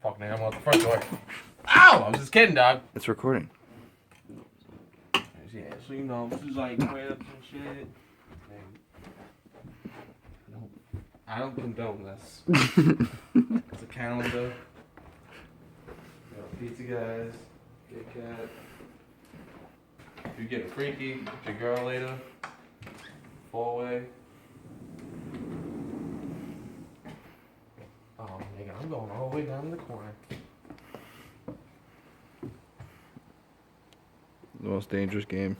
Fuck, nigga, I'm out the front door. Ow! I was just kidding, dog. It's recording. Yeah, so you know, this is like crabs and shit. I don't condone this. It's a calendar. Pizza guys, Kit Kat. If you're getting freaky with your girl later, 4-way. Oh, nigga, I'm going all the way down in the corner. The most dangerous game.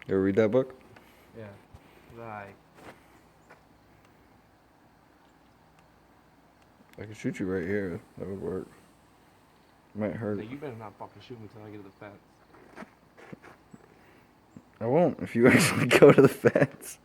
You ever read that book? Yeah. Like. I could shoot you right here. That would work. Might hurt. You better not fucking shoot me until I get to the fence. I won't if you actually go to the fence.